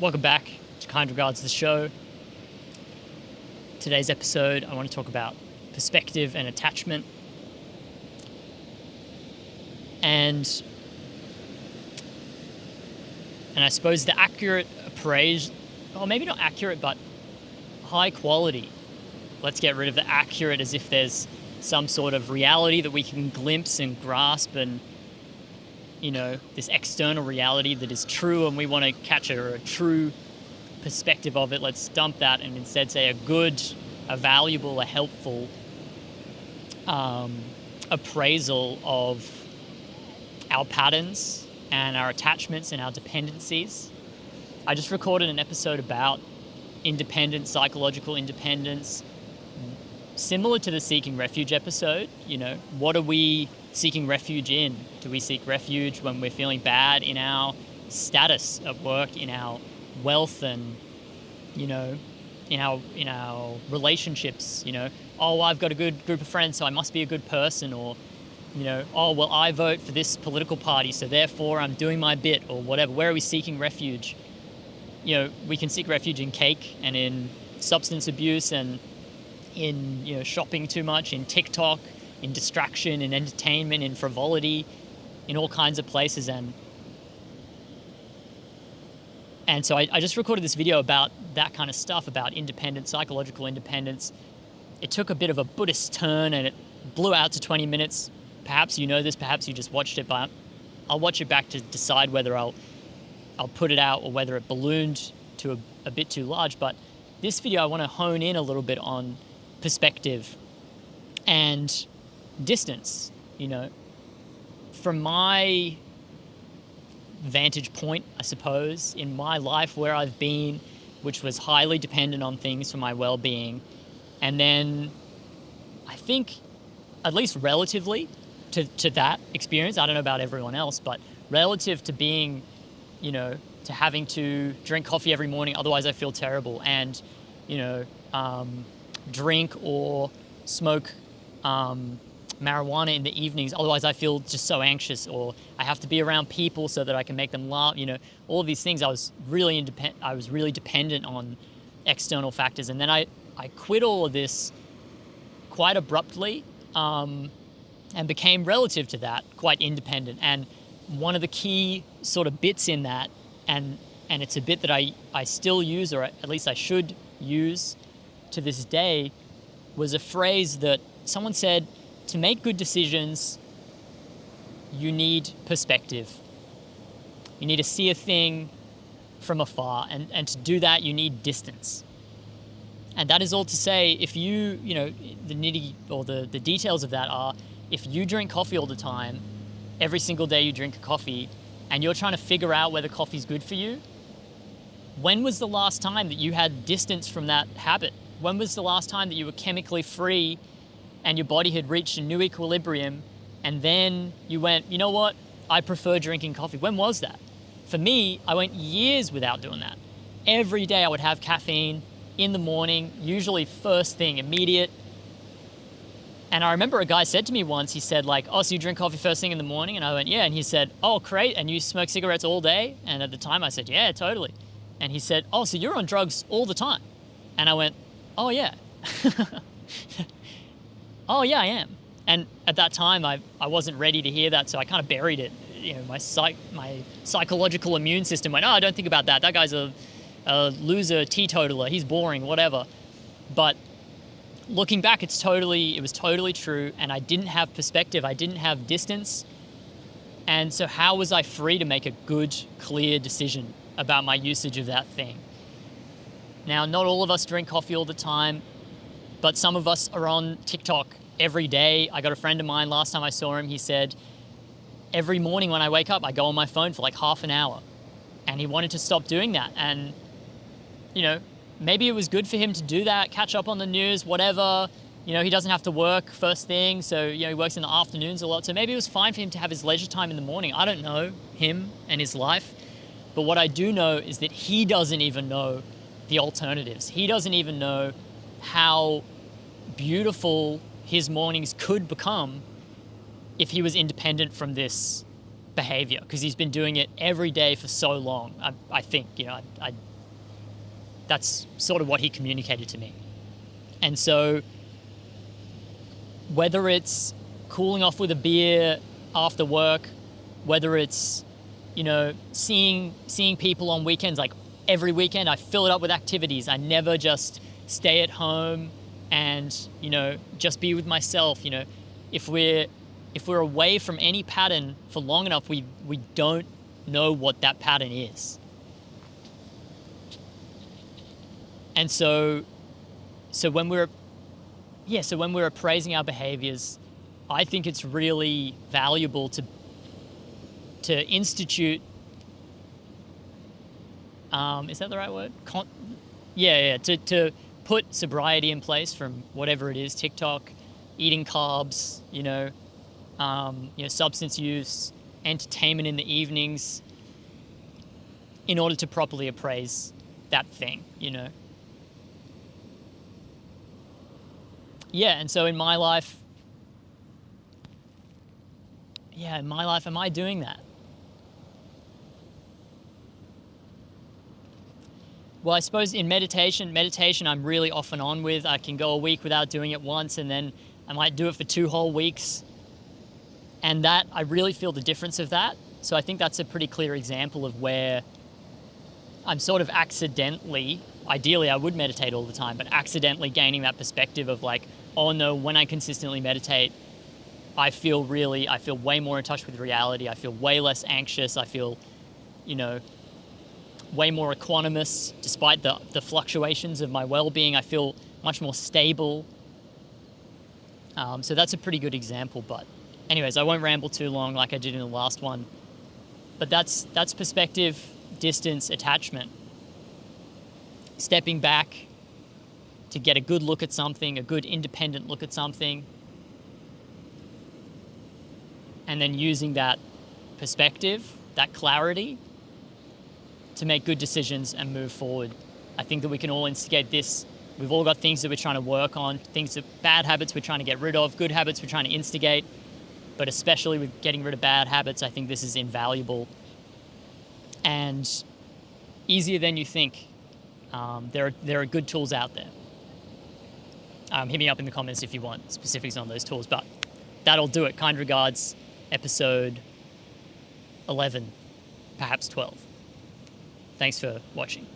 Welcome back to Kind Regards the show. Today's episode, I want to talk about perspective and attachment. And I suppose the accurate appraise, or maybe not accurate, but high quality. Let's get rid of the accurate as if there's some sort of reality that we can glimpse and grasp and, this external reality that is true and we want to catch a true perspective of it. Let's dump that and instead say a good, a valuable, a helpful appraisal of our patterns and our attachments and our dependencies. I just recorded an episode about independence, psychological independence, similar to the Seeking Refuge episode. What are we seeking refuge in? Do we seek refuge when we're feeling bad in our status at work, in our wealth, and in our relationships? Oh, I've got a good group of friends, so I must be a good person, or oh, well, I vote for this political party, so therefore I'm doing my bit, or whatever. Where are we seeking refuge? We can seek refuge in cake and in substance abuse and in shopping too much, in TikTok, in distraction, in entertainment, in frivolity, in all kinds of places. And so I just recorded this video about that kind of stuff, about independence, psychological independence. It took a bit of a Buddhist turn and it blew out to 20 minutes. Perhaps you know this, perhaps you just watched it, but I'll watch it back to decide whether I'll put it out or whether it ballooned to a bit too large. But this video, I want to hone in a little bit on perspective and distance. From my vantage point, I suppose, in my life where I've been, which was highly dependent on things for my well-being. And then I think, at least relatively to that experience, I don't know about everyone else, but relative to being, to having to drink coffee every morning, otherwise I feel terrible, and, drink or smoke marijuana in the evenings, otherwise I feel just so anxious, or I have to be around people so that I can make them laugh. All of these things, I was really dependent on external factors. And then I quit all of this quite abruptly and became, relative to that, quite independent. And one of the key sort of bits in that, and it's a bit that I still use, or at least I should use to this day, was a phrase that someone said: to make good decisions, you need perspective. You need to see a thing from afar, and to do that, you need distance. And that is all to say, if the nitty or the details of that are, if you drink coffee all the time, every single day you drink a coffee, and you're trying to figure out whether coffee's good for you, when was the last time that you had distance from that habit? When was the last time that you were chemically free and your body had reached a new equilibrium, and then you went, you know what, I prefer drinking coffee? When was that? For me, I went years without doing that. Every day I would have caffeine in the morning, usually first thing, immediate. And I remember a guy said to me once, he said, oh, so you drink coffee first thing in the morning? And I went, yeah. And he said, oh, great, and you smoke cigarettes all day? And at the time I said, yeah, totally. And he said, oh, so you're on drugs all the time? And I went, oh, yeah. Oh, yeah, I am. And at that time, I wasn't ready to hear that, so I kind of buried it. My psychological immune system went, oh, I don't think about that. That guy's a loser, teetotaler. He's boring, whatever. But looking back, it was totally true, and I didn't have perspective. I didn't have distance. And so how was I free to make a good, clear decision about my usage of that thing? Now, not all of us drink coffee all the time, but some of us are on TikTok every day. I got a friend of mine, last time I saw him, he said, every morning when I wake up, I go on my phone for like half an hour. And he wanted to stop doing that. And, maybe it was good for him to do that, catch up on the news, whatever. He doesn't have to work first thing, so, he works in the afternoons a lot. So maybe it was fine for him to have his leisure time in the morning. I don't know him and his life. But what I do know is that he doesn't even know the alternatives. He doesn't even know how beautiful his mornings could become if he was independent from this behavior because he's been doing it every day for so long. I think, that's sort of what he communicated to me. And so whether it's cooling off with a beer after work, whether it's, seeing people on weekends, like every weekend I fill it up with activities. I never just stay at home and, just be with myself. If we're away from any pattern for long enough, we don't know what that pattern is. And so when we're appraising our behaviors, I think it's really valuable to institute, is that the right word? To put sobriety in place from whatever it is, TikTok, eating carbs, substance use, entertainment in the evenings, in order to properly appraise that thing, Yeah, and so in my life, am I doing that? Well, I suppose in meditation I'm really off and on with. I can go a week without doing it once, and then I might do it for 2 whole weeks. And that, I really feel the difference of that. So I think that's a pretty clear example of where I'm sort of accidentally, ideally I would meditate all the time, but accidentally gaining that perspective of like, oh no, when I consistently meditate, I feel way more in touch with reality. I feel way less anxious. I feel, way more equanimous despite the fluctuations of my well-being. I feel much more stable. So that's a pretty good example. But anyways, I won't ramble too long like I did in the last one. But that's perspective, distance, attachment. Stepping back to get a good look at something, a good independent look at something, and then using that perspective, that clarity, to make good decisions and move forward. I think that we can all instigate this. We've all got things that we're trying to work on, bad habits we're trying to get rid of, good habits we're trying to instigate, but especially with getting rid of bad habits, I think this is invaluable and easier than you think. There are good tools out there. Hit me up in the comments if you want specifics on those tools, but that'll do it. Kind regards, episode 11, perhaps 12. Thanks for watching.